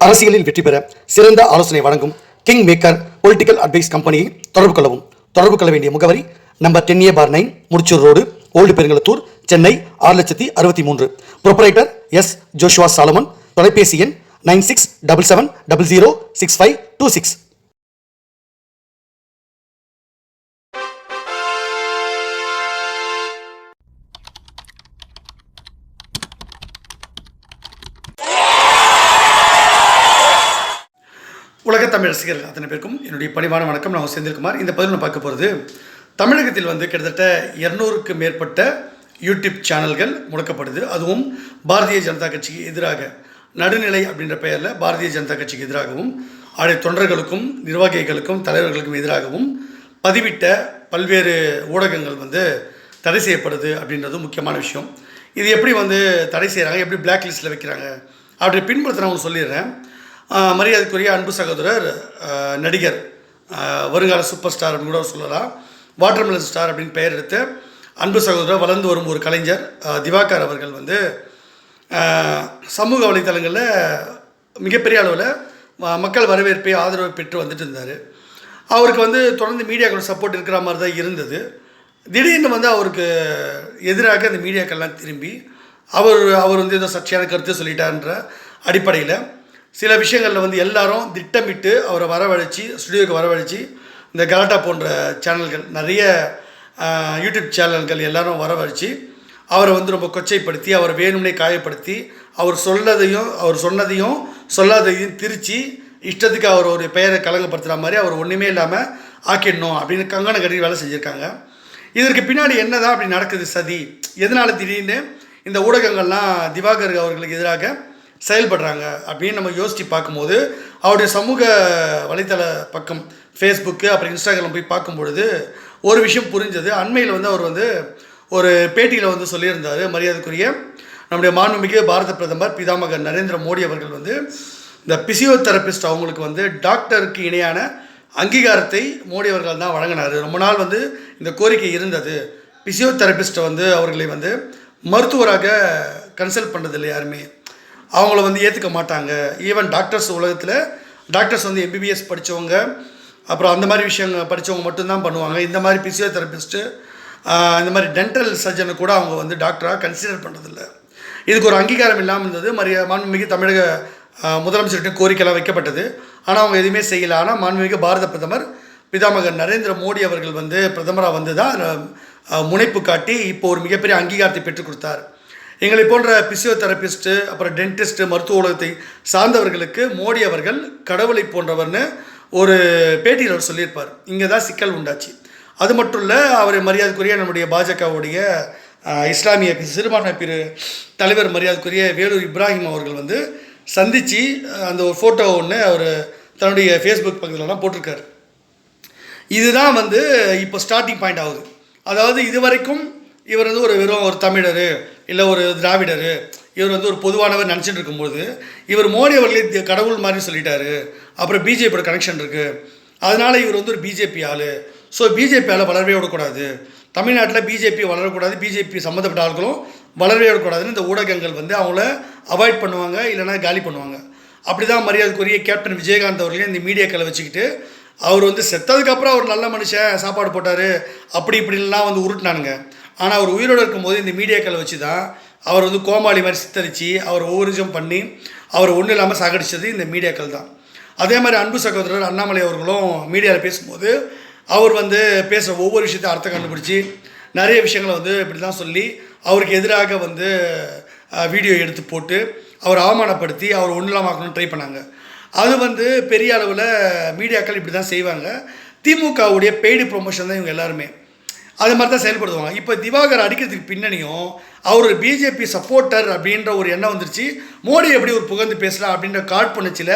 அரசியலில் வெற்றி பெற சிறந்த ஆலோசனை வழங்கும் கிங் மேக்கர் பொலிட்டிக்கல் அட்வைஸ் கம்பெனியை தொடர்பு கொள்ளவும். தொடர்பு கொள்ள வேண்டிய முகவரி number 10A/9 Mudichur road, old Perungalathur, Chennai 6,63,000. Proprietor S. Joshua Solomon. தொலைபேசி எண் 9677006526. உலக தமிழ் ரசிகர்கள் அத்தனை பேருக்கும் என்னுடைய பணிவான வணக்கம். நான் செந்தில்குமார். இந்த பதிவில் பார்க்க போகிறது, தமிழகத்தில் கிட்டத்தட்ட 200க்கு மேற்பட்ட யூடியூப் சேனல்கள் முடக்கப்படுது. அதுவும் பாரதிய ஜனதா கட்சிக்கு எதிராக, நடுநிலை அப்படின்ற பெயரில் பாரதிய ஜனதா கட்சிக்கு எதிராகவும், அவருடைய தொண்டர்களுக்கும் நிர்வாகிகளுக்கும் தலைவர்களுக்கும் எதிராகவும் பதிவிட்ட பல்வேறு ஊடகங்கள் தடை செய்யப்படுது அப்படின்றது முக்கியமான விஷயம். இது எப்படி தடை செய்கிறாங்க, எப்படி பிளாக் லிஸ்ட்டில் வைக்கிறாங்க அப்படி பின்புலத்தை நான் சொல்லிடுறேன். மரியாதைக்குரிய அன்பு சகோதரர், நடிகர், வருங்கால சூப்பர் ஸ்டார் அப்படின்னு கூட சொல்லலாம், வாட்டர்மெலன் ஸ்டார் அப்படின்னு பெயர் எடுத்து அன்பு சகோதரர், வளர்ந்து வரும் ஒரு கலைஞர் திவாகர் அவர்கள் சமூக வலைத்தளங்களில் மிகப்பெரிய அளவில் மக்கள் வரவேற்பை ஆதரவை பெற்று வந்துட்டு இருந்தார். அவருக்கு தொடர்ந்து மீடியாக்களோட சப்போர்ட் இருக்கிற மாதிரி தான் இருந்தது. திடீர்னு அவருக்கு எதிராக அந்த மீடியாக்கள்லாம் திரும்பி அவர் ஏதோ சர்ச்சையான கருத்து சொல்லிட்டார்ன்ற அடிப்படையில் சில விஷயங்களில் எல்லாரும் திட்டமிட்டு அவரை வரவழைச்சி, ஸ்டுடியோவுக்கு வரவழைச்சி, இந்த கலாட்டா போன்ற சேனல்கள், நிறைய யூடியூப் சேனல்கள் எல்லாரும் வரவழைச்சி அவரை ரொம்ப கொச்சைப்படுத்தி, அவரை வேணும்னே காயப்படுத்தி, அவர் சொன்னதையும் சொல்லாததையும் திரித்து இஷ்டத்துக்கு அவர் ஒரு பெயரை கலங்கப்படுத்துகிற மாதிரி அவர் ஒன்றுமே இல்லாமல் ஆக்கிடணும் அப்படின்னு கங்கண கட்டி வேலை செஞ்சுருக்காங்க. இதற்கு பின்னாடி என்ன தான் அப்படி நடக்குது சதி? எதனால் திடீர்னு இந்த ஊடகங்கள்லாம் திவாகர் அவர்களுக்கு எதிராக செயல்படுறாங்க அப்படின்னு நம்ம யோசித்து பார்க்கும்போது, அவருடைய சமூக வலைத்தள பக்கம் ஃபேஸ்புக்கு அப்புறம் இன்ஸ்டாகிராம் போய் பார்க்கும்பொழுது ஒரு விஷயம் புரிஞ்சது. அண்மையில் அவர் ஒரு பேட்டியில் சொல்லியிருந்தார். மரியாதைக்குரிய நம்முடைய மாண்புமிகு பாரத பிரதமர் பிதாமகர் நரேந்திர மோடி அவர்கள் இந்த பிசியோதெரபிஸ்ட் அவங்களுக்கு டாக்டருக்கு இணையான அங்கீகாரத்தை மோடி அவர்கள் தான் வழங்கினார். ரொம்ப நாள் இந்த கோரிக்கை இருந்தது. பிசியோதெரபிஸ்ட்டை அவர்களை மருத்துவராக கன்சல்ட் பண்ணுறதில்லை யாருமே, அவங்கள ஏற்றுக்க மாட்டாங்க. ஈவன் டாக்டர்ஸ் உலகத்தில் டாக்டர்ஸ் எம்பிபிஎஸ் படித்தவங்க, அப்புறம் அந்த மாதிரி விஷயங்கள் படித்தவங்க மட்டும்தான் பண்ணுவாங்க. இந்த மாதிரி பிசியோதெரபிஸ்ட்டு, இந்த மாதிரி டென்டல் சர்ஜனை கூட அவங்க டாக்டராக கன்சிடர் பண்ணுறதில்ல. இதுக்கு ஒரு அங்கீகாரம் இல்லாமல் இருந்தது. மாண்புமிகு தமிழக முதலமைச்சர்கிட்ட கோரிக்கைலாம் வைக்கப்பட்டது. ஆனால் அவங்க எதுவுமே செய்யலை. ஆனால் மாண்புமிகு பாரத பிரதமர் பிதாமகர் நரேந்திர மோடி அவர்கள் பிரதமராக தான் முனைப்பு காட்டி இப்போ ஒரு மிகப்பெரிய அங்கீகாரத்தை பெற்றுக் கொடுத்தார். எங்களை போன்ற பிசியோதெரபிஸ்ட்டு, அப்புறம் டென்டிஸ்ட்டு, மருத்துவ உலகத்தை சார்ந்தவர்களுக்கு மோடி அவர்கள் கடவுளை போன்றவர்னு ஒரு பேட்டியில் அவர் சொல்லியிருப்பார். இங்கே தான் சிக்கல் உண்டாச்சு. அது மட்டும் இல்லை, அவர் மரியாதைக்குரிய நம்முடைய பாஜகவுடைய இஸ்லாமிய சிறுபான்மை பிரிவு தலைவர் மரியாதைக்குரிய வேலூர் இப்ராஹிம் அவர்கள் சந்தித்து அந்த ஒரு ஃபோட்டோ ஒன்று அவர் தன்னுடைய ஃபேஸ்புக் பக்கத்துலலாம் போட்டிருக்காரு. இதுதான் இப்போ ஸ்டார்டிங் பாயிண்ட் ஆகுது. அதாவது இதுவரைக்கும் இவர் வெறும் ஒரு தமிழர், இல்லை ஒரு திராவிடர், இவர் ஒரு பொதுவானவர் நினச்சிட்டு இருக்கும்போது இவர் மோடி அவர்களே கடவுள் மாதிரி சொல்லிட்டாரு. அப்புறம் பிஜேபியோட கனெக்ஷன் இருக்குது, அதனால் இவர் ஒரு பிஜேபி ஆள். ஸோ பிஜேபியால் வளரவே விடக்கூடாது, தமிழ்நாட்டில் பிஜேபி வளரக்கூடாது, பிஜேபி சம்மந்தப்பட்ட ஆட்களும் வளரவே விடக்கூடாதுன்னு இந்த ஊடகங்கள் அவங்கள அவாய்ட் பண்ணுவாங்க, இல்லைனா காலி பண்ணுவாங்க. அப்படி தான் மரியாதைக்குரிய கேப்டன் விஜயகாந்த் அவர்களே இந்த மீடியாக்களை வச்சுக்கிட்டு அவர் செத்ததுக்கப்புறம் அவர் நல்ல மனுஷன், சாப்பாடு போட்டார், அப்படி இப்படிலாம் உருட்டினானுங்க. ஆனால் அவர் உயிரோடு இருக்கும்போது இந்த மீடியாக்களை வச்சு தான் அவர் கோமாளி மாதிரி சித்தரித்து அவர் ஒவ்வொரு விஷயம் பண்ணி அவர் ஒன்றும் இல்லாமல் சாகடித்தது இந்த மீடியாக்கள் தான். அதே மாதிரி அன்பு சகோதரர் அண்ணாமலை அவர்களும் மீடியாவில் பேசும்போது அவர் பேசுகிற ஒவ்வொரு விஷயத்தையும் அர்த்தம் கண்டுபிடிச்சி நிறைய விஷயங்களை இப்படி தான் சொல்லி அவருக்கு எதிராக வீடியோ எடுத்து போட்டு அவர் அவமானப்படுத்தி அவர் ஒன்றும் இல்லாமல் ஆக்கணும்னு ட்ரை பண்ணாங்க. அது பெரிய அளவில் மீடியாக்கள் இப்படி தான் செய்வாங்க. திமுகவுடைய பெய்டு ப்ரொமோஷன் தான் இவங்க எல்லாருமே அது மாதிரி தான் செயல்படுத்துவாங்க. இப்போ திவாகர் அடிக்கிறதுக்கு பின்னணியும் அவர் ஒரு பிஜேபி சப்போர்ட்டர் அப்படின்ற ஒரு எண்ணம் வந்துருச்சு. மோடி எப்படி ஒரு புகழ்ந்து பேசலாம் அப்படின்ற கார்ட் பண்ணிச்சில்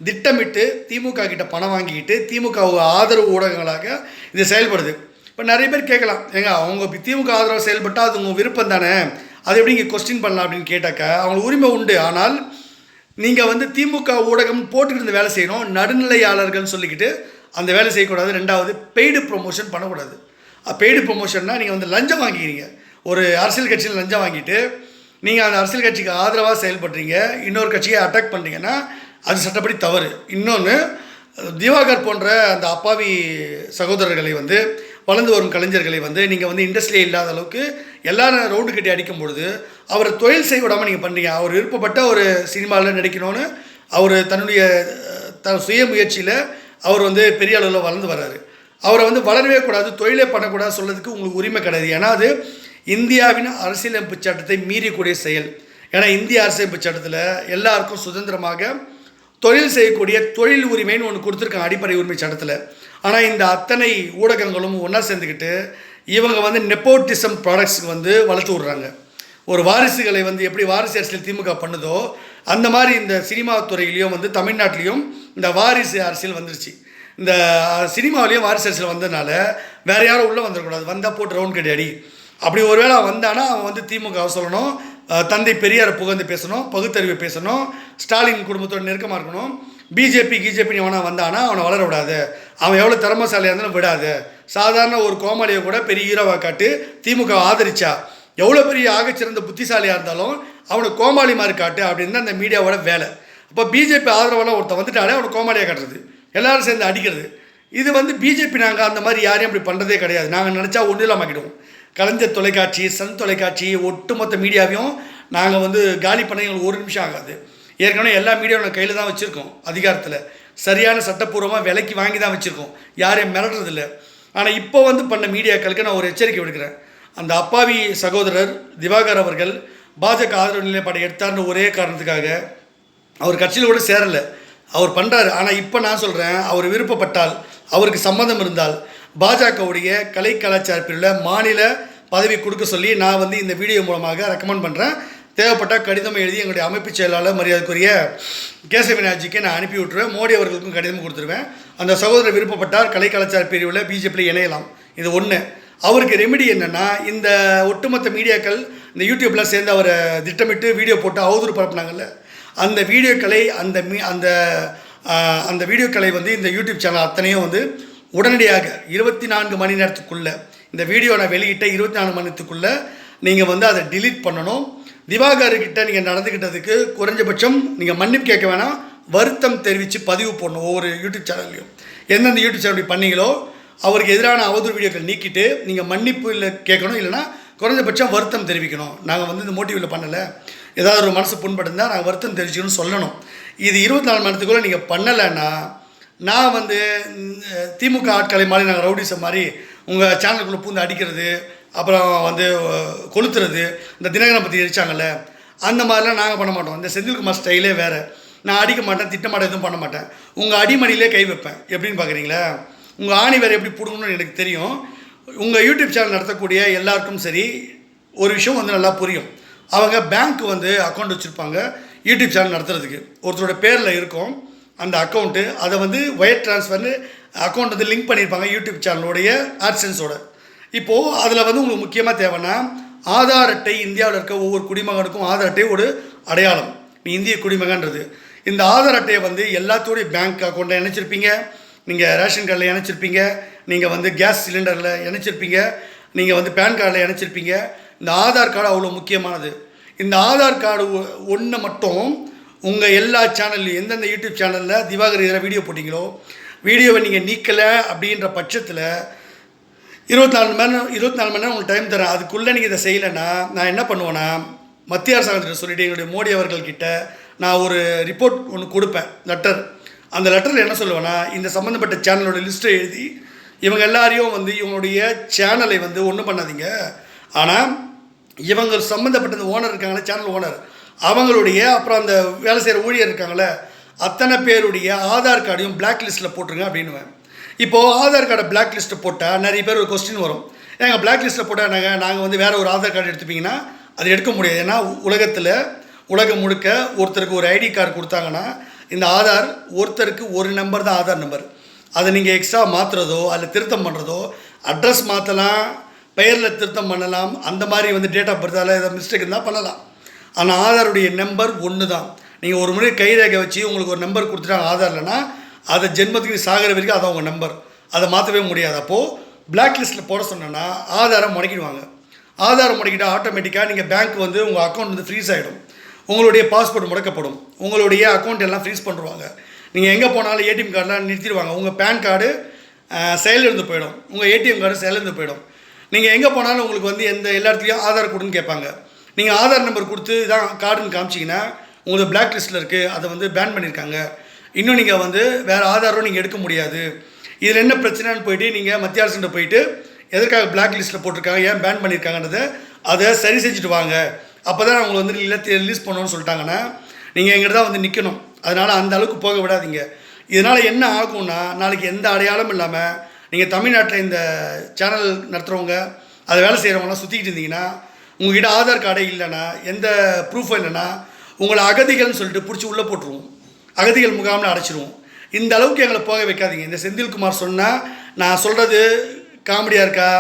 திட்டமிட்டு திமுக கிட்ட பணம் வாங்கிக்கிட்டு திமுக ஆதரவு ஊடகங்களாக இது செயல்படுது. இப்போ நிறைய பேர் கேட்கலாம், ஏங்க அவங்க திமுக ஆதரவு செயல்பட்டால் அது உங்கள் விருப்பம் தானே, அது எப்படி இங்கே கொஸ்டின் பண்ணலாம் அப்படின்னு கேட்டாக்கா அவங்களுக்கு உரிமை உண்டு. ஆனால் நீங்கள் திமுக ஊடகம் போட்டுக்கிட்டு இந்த வேலை செய்யணும், நடுநிலையாளர்கள்னு சொல்லிக்கிட்டு அந்த வேலை செய்யக்கூடாது. ரெண்டாவது, பெய்டு ப்ரொமோஷன் பண்ணக்கூடாது. பெய்டு ப்ரொமோஷன்னா நீங்கள் லஞ்சம் வாங்கிக்கிறீங்க, ஒரு அரசியல் கட்சியில் லஞ்சம் வாங்கிட்டு நீங்கள் அந்த அரசியல் கட்சிக்கு ஆதரவாக செயல்படுறீங்க, இன்னொரு கட்சியை அட்டாக் பண்ணுறீங்கன்னா அது சட்டப்படி தவறு. இன்னொன்று, திவாகர் போன்ற அந்த அப்பாவி சகோதரர்களை வந்து வளர்ந்து வரும் கலைஞர்களை வந்து நீங்கள் வந்து இண்டஸ்ட்ரியே இல்லாத அளவுக்கு எல்லாரும் ரவுண்டு கட்டி அடிக்கும் பொழுது அவரை தொழில் செய்ய விடாமல் நீங்கள் பண்ணுறீங்க. அவர் விருப்பப்பட்ட ஒரு சினிமாவில் நடிக்கணும்னு அவர் தன்னுடைய சுய முயற்சியில் அவர் வந்து பெரிய அளவில் வளர்ந்து வர்றாரு. அவரை வந்து வளரவே கூடாது, தொழிலே பண்ணக்கூடாது சொல்கிறதுக்கு உங்களுக்கு உரிமை கிடையாது. ஏன்னா அது இந்தியாவின் அரசியலமைப்பு சட்டத்தை மீறக்கூடிய செயல். ஏன்னா இந்திய அரசியலமைப்பு சட்டத்தில் எல்லாருக்கும் சுதந்திரமாக தொழில் செய்யக்கூடிய தொழில் உரிமைன்னு ஒன்று கொடுத்துருக்காங்க அடிப்படை உரிமை சட்டத்தில். ஆனால் இந்த அத்தனை ஊடகங்களும் ஒன்றா சேர்ந்துக்கிட்டு இவங்க வந்து நெப்போட்டிசம் ப்ராடக்ட்ஸுக்கு வந்து வளர்த்து விட்றாங்க. ஒரு வாரிசுகளை வந்து எப்படி வாரிசு அரசியல் திமுக பண்ணுதோ அந்த மாதிரி இந்த சினிமா துறையிலையும் வந்து தமிழ்நாட்டிலையும் இந்த வாரிசு அரசியல் வந்துருச்சு. இந்த சினிமாவிலையும் வாரிசு அரசியல் வந்ததுனால வேறு யாரும் உள்ளே வந்துடக்கூடாது, வந்தால் போட்டு ரவுண்ட் கட்டி அடி. அப்படி ஒருவேளை வந்தானா அவன் வந்து திமுக சொல்லணும், தந்தை பெரியாரை புகழ்ந்து பேசணும், பகுத்தறிவை பேசணும், ஸ்டாலின் குடும்பத்தோடு நெருக்கமாக இருக்கணும். பிஜேபி அவனை வந்தானா அவனை வளர விடாது, அவன் எவ்வளோ திறமசாலியாக இருந்தாலும் விடாது. சாதாரண ஒரு கோமாளியை கூட பெரிய ஹீரோவாக காட்டு திமுக ஆதரிச்சா, எவ்வளோ பெரிய ஆகச்சிறந்த புத்திசாலியாக இருந்தாலும் அவனை கோமாளி மாதிரி காட்டு அப்படின்னு தான் அந்த மீடியாவோட வேலை. அப்போ பிஜேபி ஆதரவான ஒருத்தன் வந்துட்டாலே அவனை கோமாளியாக காட்டுறது, எல்லோரும் சேர்ந்து அடிக்கிறது. இது வந்து பிஜேபி நாங்கள் அந்த மாதிரி யாரையும் அப்படி பண்ணுறதே கிடையாது. நாங்கள் நினச்சா ஒன்றும் இல்லாமல் ஆக்கிடுவோம். கலைஞர் தொலைக்காட்சி, சன் தொலைக்காட்சி, ஒட்டுமொத்த மீடியாவையும் நாங்கள் வந்து காலி பண்ண எங்களுக்கு ஒரு நிமிஷம் ஆகாது. ஏற்கனவே எல்லா மீடியாவும் நாங்கள் கையில் தான் வச்சுருக்கோம், அதிகாரத்தில் சரியான சட்டப்பூர்வமாக விலைக்கு வாங்கி தான் வச்சுருக்கோம், யாரையும் மிரட்டுறதில்லை. ஆனால் இப்போ வந்து பண்ண மீடியாக்களுக்கு நான் ஒரு எச்சரிக்கை விடுக்கிறேன். அந்த அப்பாவி சகோதரர் திவாகர் அவர்கள் பாஜக ஆதரவு நிலைப்பாடை எடுத்தார்னு ஒரே காரணத்துக்காக அவர் கட்சியில் கூட சேரலை, அவர் பண்ணுறாரு. ஆனால் இப்போ நான் சொல்கிறேன், அவர் விருப்பப்பட்டால், அவருக்கு சம்மதம் இருந்தால் பாஜகவுடைய கலை கலாச்சார பிரிவில் மாநில பதவி கொடுக்க சொல்லி நான் வந்து இந்த வீடியோ மூலமாக ரெக்கமெண்ட் பண்ணுறேன். தேவைப்பட்டால் கடிதம் எழுதி எங்களுடைய அமைப்பு செயலாளர் மரியாதைக்குரிய கேசவினாஜிக்கு நான் அனுப்பி விட்டுருவேன். மோடி அவர்களுக்கும் கடிதம் கொடுத்துருவேன். அந்த சகோதரர் விருப்பப்பட்டால் கலை கலாச்சார பிரிவில் பிஜேபியில் இணையலாம். இது ஒன்று. அவருக்கு ரெமெடி என்னென்னா, இந்த ஒட்டுமொத்த மீடியாக்கள் இந்த யூடியூப்பில் சேர்ந்து அவரை திட்டமிட்டு வீடியோ போட்டு அவதூறு பரப்புனாங்கல்ல, அந்த வீடியோக்களை அந்த வீடியோக்களை வந்து இந்த யூடியூப் சேனல் அத்தனையும் வந்து உடனடியாக 24 மணி நேரத்துக்குள்ளே, இந்த வீடியோ நான் வெளியிட்ட 24 மணி நேரத்துக்குள்ளே நீங்கள் வந்து அதை டிலீட் பண்ணணும். திவாகர்கிட்ட நீங்கள் நடந்துக்கிட்டதுக்கு குறைஞ்சபட்சம் நீங்கள் மன்னிப்பு கேட்க வேணாம், வருத்தம் தெரிவித்து பதிவு போடணும். ஒவ்வொரு யூடியூப் சேனல்லையும் எந்தெந்த யூடியூப் சேனல் பண்ணீங்களோ அவருக்கு எதிரான அவதூறு வீடியோக்கள் நீக்கிட்டு நீங்கள் மன்னிப்பு இல்லை கேட்கணும், இல்லைனா குறைஞ்சபட்சம் வருத்தம் தெரிவிக்கணும். நாங்கள் வந்து இந்த மோட்டிவில் பண்ணலை, ஏதாவது ஒரு மனசு புண்படுந்தால் நாங்கள் வருத்தம் தெரிவிக்கணும்னு சொல்லணும். இது 24 மணி நேரத்துக்குள்ளே நீங்கள் பண்ணலைன்னா நான் வந்து திமுக ஆட்களை மாதிரி நாங்கள் ரவுடிசம் மாதிரி உங்கள் சேனலுக்குள்ளே பூந்து அடிக்கிறது, அப்புறம் வந்து கொளுத்துறது, இந்த தினகரன் பற்றி எரிச்சாங்கல்ல அந்த மாதிரிலாம் நாங்கள் பண்ண மாட்டோம். இந்த செந்தில்குமார் ஸ்டைலே வேறு. நான் அடிக்க மாட்டேன், திட்ட மாட்டேன், எதுவும் பண்ண மாட்டேன். உங்கள் அடிமணிலே கை வைப்பேன். எப்படின்னு பார்க்குறீங்களா? உங்கள் ஆணி வேறு எப்படி பிடுங்கணும்னு எனக்கு தெரியும். உங்கள் யூடியூப் சேனல் நடத்தக்கூடிய எல்லாருக்கும் சரி ஒரு விஷயம் வந்து நல்லா புரியும். அவங்க பேங்க் வந்து அக்கௌண்ட் வச்சுருப்பாங்க யூடியூப் சேனல் நடத்துறதுக்கு, ஒருத்தரோட பேரில் இருக்கும் அந்த அக்கௌண்ட்டு. அதை வந்து ஒயர் ட்ரான்ஸ்ஃபர்னு அக்கௌண்ட் வந்து லிங்க் பண்ணியிருப்பாங்க யூடியூப் சேனலோடைய ஆட்சன்ஸோட. இப்போது அதில் வந்து உங்களுக்கு முக்கியமாக தேவைன்னா ஆதார் அட்டை. இந்தியாவில் இருக்க ஒவ்வொரு குடிமகனுக்கும் ஆதார் அட்டை ஒரு அடையாளம், நீ இந்திய குடிமகன்றது. இந்த ஆதார் அட்டையை வந்து எல்லாத்தோடைய பேங்க் அக்கௌண்ட்டில் இணைச்சிருப்பீங்க, நீங்கள் ரேஷன் கார்டில் இணைச்சிருப்பீங்க, நீங்கள் வந்து கேஸ் சிலிண்டரில் இணைச்சிருப்பீங்க, நீங்கள் வந்து பேன் கார்டில் இணைச்சிருப்பீங்க. இந்த ஆதார் கார்டு அவ்வளோ முக்கியமானது. இந்த ஆதார் கார்டு ஒன்று மட்டும் உங்கள் எல்லா சேனல்லையும் எந்தெந்த யூடியூப் சேனலில் திவாகர் இதில் வீடியோ போட்டிங்களோ வீடியோவை நீங்கள் நீக்கலை அப்படின்ற பட்சத்தில் 24 மணி நேரம் உங்களுக்கு டைம் தரேன். அதுக்குள்ளே நீங்கள் இதை செய்யலைன்னா நான் என்ன பண்ணுவேன்னா, மத்திய அரசாங்கத்திட்ட சொல்லிவிட்டு எங்களுடைய மோடி அவர்கள்கிட்ட நான் ஒரு ரிப்போர்ட் ஒன்று கொடுப்பேன், லெட்டர். அந்த லெட்டரில் என்ன சொல்லுவேன்னா, இந்த சம்மந்தப்பட்ட சேனலோட லிஸ்ட்டை எழுதி இவங்க எல்லாரையும் வந்து இவங்களுடைய சேனலை வந்து ஒன்றும் பண்ணாதீங்க, ஆனால் இவங்க சம்மந்தப்பட்ட ஓனர் இருக்காங்களே, சேனல் ஓனர், அவங்களுடைய அப்புறம் அந்த வேலை செய்கிற ஊழியர் இருக்காங்களே அத்தனை பேருடைய ஆதார் கார்டையும் பிளாக் லிஸ்ட்டில் போட்டுருங்க அப்படின்னுவேன். இப்போது ஆதார் கார்டை பிளாக் லிஸ்ட்டை போட்டால் நிறைய பேர் ஒரு கொஸ்டின் வரும், ஏங்க பிளாக் லிஸ்ட்டில் போட்டால் நாங்கள் வந்து வேறு ஒரு ஆதார் கார்டு எடுத்துப்பீங்கன்னா அது எடுக்க முடியாது. ஏன்னா உலகம் முழுக்க ஒருத்தருக்கு ஒரு ஐடி கார்டு கொடுத்தாங்கன்னா இந்த ஆதார் ஒருத்தருக்கு ஒரு நம்பர் தான் ஆதார் நம்பர். அதை நீங்கள் எக்ஸ்ட்ரா மாற்றுறதோ அதில் திருத்தம் பண்ணுறதோ, அட்ரஸ் மாற்றலாம், பெயரில் திருத்தம் பண்ணலாம், அந்த மாதிரி வந்து டேட் ஆஃப் பர்த்தால் ஏதாவது மிஸ்டேக் இருந்தால் பண்ணலாம். ஆனால் ஆதாருடைய நம்பர் ஒன்று தான். நீங்கள் ஒரு முறை கைரேகை வச்சு உங்களுக்கு ஒரு நம்பர் கொடுத்துட்டாங்க ஆதார்லனா அதை ஜென்மத்துக்கு சாகிற வரைக்கும் அதான் உங்கள் நம்பர், அதை மாற்றவே முடியாது. அப்போது பிளாக் லிஸ்ட்டில் போட சொன்னோன்னா ஆதாரம் முடக்கிடுவாங்க. ஆதாரம் முடக்கிட்டால் ஆட்டோமேட்டிக்காக நீங்கள் பேங்க் வந்து உங்கள் அக்கௌண்ட் வந்து ஃப்ரீஸ் ஆகிடும். உங்களுடைய பாஸ்போர்ட் முடக்கப்படும், உங்களுடைய அக்கௌண்ட் எல்லாம் ஃப்ரீஸ் பண்ணுவாங்க. நீங்கள் எங்கே போனாலும் ஏடிஎம் கார்டெலாம் நிறுத்திடுவாங்க. உங்கள் பேன் கார்டு செயலிருந்து போயிடும், உங்கள் ஏடிஎம் கார்டு செயலிருந்து போயிடும். நீங்கள் எங்கே போனாலும் உங்களுக்கு வந்து எல்லா இடத்துலையும் ஆதார் கொடுன்னு கேட்பாங்க. நீங்கள் ஆதார் நம்பர் கொடுத்து இதான் கார்டுன்னு காமிச்சிங்கன்னா உங்களுக்கு பிளாக் லிஸ்ட்டில் இருக்குது, அதை வந்து பேன் பண்ணியிருக்காங்க. இன்னும் நீங்கள் வந்து வேறு ஆதாரம் நீங்கள் எடுக்க முடியாது. இதில் என்ன பிரச்சனைன்னு போயிட்டு நீங்கள் மத்திய அரசுகிட்ட போயிட்டு எதற்காக பிளாக் லிஸ்ட்டில் போட்டிருக்காங்க, ஏன் பேன் பண்ணியிருக்காங்கன்றதை அதை சரி செஞ்சுட்டு வாங்க, அப்போ தான் அவங்களை வந்து ரிலீஸ் பண்ணணும்னு சொல்லிட்டாங்கன்னா நீங்கள் எங்கிட்ட தான் வந்து நிற்கணும். அதனால் அந்த அளவுக்கு போக விடாதீங்க. இதனால் என்ன ஆகும்னா, நாளைக்கு எந்த அடையாளமும் இல்லாமல் நீங்கள் தமிழ்நாட்டில் இந்த சேனல் நடத்துகிறவங்க அதை வேலை செய்கிறவங்களாம் சுற்றிக்கிட்டு இருந்தீங்கன்னா, உங்கள்கிட்ட ஆதார் கார்டே இல்லைன்னா, எந்த ப்ரூஃபும் இல்லைன்னா, உங்களை அகதிகள்னு சொல்லிட்டு பிடிச்சி உள்ளே போட்டுருவோம், அகதிகள் முகாமில் அடைச்சிடுவோம். இந்த அளவுக்கு எங்களை போக வைக்காதீங்க. இந்த செந்தில்குமார் சொன்னால் நான் சொல்கிறது காமெடியாக இருக்கா,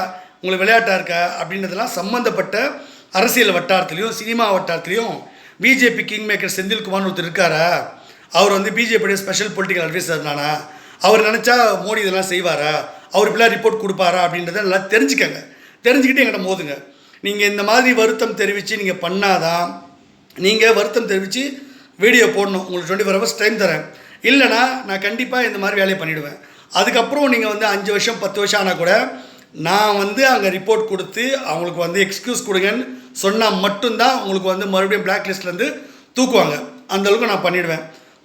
உங்களுக்கு விளையாட்டாக இருக்கா அப்படின்றதெல்லாம் சம்மந்தப்பட்ட அரசியல் வட்டாரத்துலேயும் சினிமா வட்டாரத்துலேயும் பிஜேபி கிங் மேக்கர் செந்தில்குமார்னு ஒருத்தர் இருக்காரா, அவர் வந்து பிஜேபியுடைய ஸ்பெஷல் பொலிட்டிக்கல் அட்வைசர் தானா, அவர் நினச்சா மோடி இதெல்லாம் செய்வாரா, அவர் இப்படிலாம் ரிப்போர்ட் கொடுப்பாரா அப்படின்றத நல்லா தெரிஞ்சுக்கங்க. தெரிஞ்சுக்கிட்டு எங்கிட்ட மோதுங்க. நீங்கள் இந்த மாதிரி வருத்தம் தெரிவித்து நீங்கள் பண்ணாதான், நீங்கள் வருத்தம் தெரிவித்து வீடியோ போடணும். உங்களுக்கு 24 hours டைம் தரேன். இல்லைனா நான் கண்டிப்பாக இந்த மாதிரி வேலையை பண்ணிவிடுவேன். அதுக்கப்புறம் நீங்கள் வந்து 5 வருஷம் 10 வருஷம் ஆனால் கூட நான் வந்து அங்கே ரிப்போர்ட் கொடுத்து அவங்களுக்கு வந்து எக்ஸ்கியூஸ் கொடுங்கன்னு சொன்னால் மட்டும்தான் உங்களுக்கு வந்து மறுபடியும் பிளாக் லிஸ்ட்லேருந்து தூக்குவாங்க. அந்தளவுக்கு நான் பண்ணிவிடுவேன்.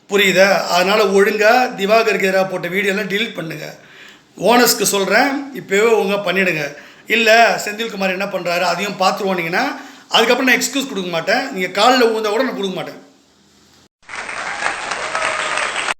புரியுதா? அதனால் ஒழுங்காக திவாகருக்கு எதிராக போட்ட வீடியோலாம் டிலீட் பண்ணுங்கள். ஓனர்ஸ்க்கு சொல்கிறேன், இப்போவே ஒழுங்காக பண்ணிவிடுங்க. இல்லை செந்தில்குமார் என்ன பண்ணுறாரு அதையும் பார்த்துருவோன்னீங்கன்னா அதுக்கப்புறம் நான் எக்ஸ்கியூஸ் கொடுக்க மாட்டேன். நீங்கள் காலில் ஊழ்ந்தால் கூட நான் கொடுக்க மாட்டேன்.